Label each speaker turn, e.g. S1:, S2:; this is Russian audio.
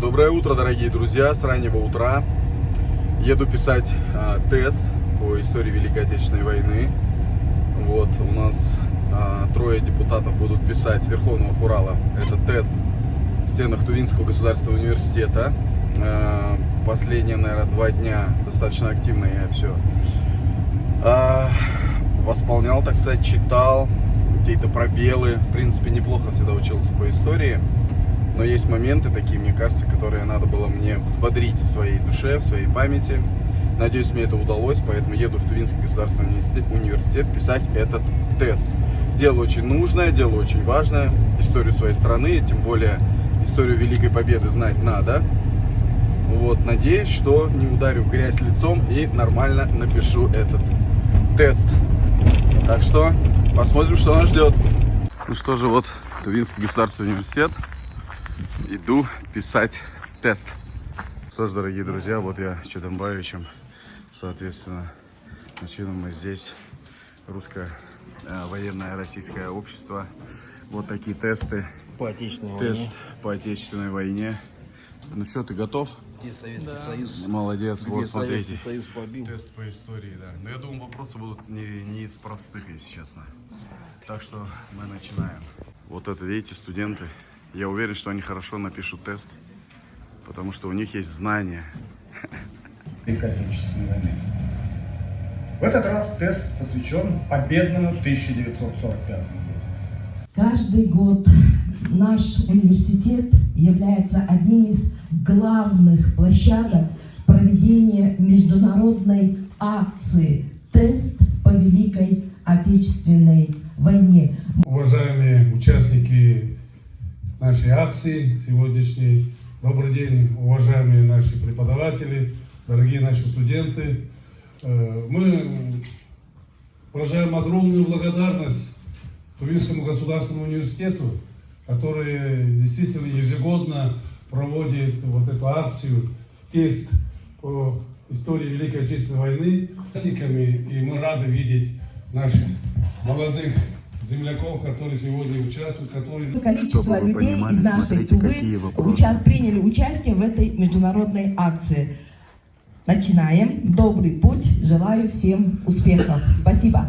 S1: Доброе утро, дорогие друзья, с раннего утра. Еду писать тест по истории Великой Отечественной войны. Вот, у нас трое депутатов будут писать Верховного Хурала этот тест в стенах Тувинского государственного университета. Последние, наверное, 2 дня достаточно активно я все восполнял, так сказать, читал какие-то пробелы. В принципе, неплохо всегда учился по истории. Но есть моменты такие, мне кажется, которые надо было мне взбодрить в своей душе, в своей памяти. Надеюсь, мне это удалось, поэтому еду в Тувинский государственный университет писать этот тест. Дело очень нужное, дело очень важное. Историю своей страны, тем более историю Великой Победы знать надо. Вот, надеюсь, что не ударю в грязь лицом и нормально напишу этот тест. Так что посмотрим, что нас ждет. Ну что же, вот Тувинский государственный университет. Иду писать тест. Что ж, дорогие друзья, вот я с Чудомбаевичем, соответственно, начинаем мы здесь русское военное российское общество. Вот такие тесты.
S2: По Отечественной
S1: Тест
S2: войне.
S1: по Отечественной войне. Ну что, ты готов?
S2: Где Советский Союз?
S1: Молодец,
S2: Где
S1: вот смотрите.
S2: Советский Союз побил?
S1: Тест по истории, да. Но я думаю, вопросы будут не из простых, если честно. Так что мы начинаем. Вот это, видите, студенты. Я уверен, что они хорошо напишут тест, потому что у них есть знания.
S3: Великой Отечественной войны. В этот раз тест посвящен победному 1945 году.
S4: Каждый год наш университет является одним из главных площадок проведения международной акции «Тест по Великой Отечественной войне».
S5: Уважаемые участники нашей акции сегодняшней, добрый день, уважаемые наши преподаватели, дорогие наши студенты. Мы выражаем огромную благодарность Тувинскому государственному университету, который действительно ежегодно проводит вот эту акцию «Тест по истории Великой Отечественной войны». И мы рады видеть наших молодых земляков, которые сегодня участвуют, которые...
S4: Количество людей из нашей Тувы приняли участие в этой международной акции. Начинаем. Добрый путь. Желаю всем успехов. Спасибо.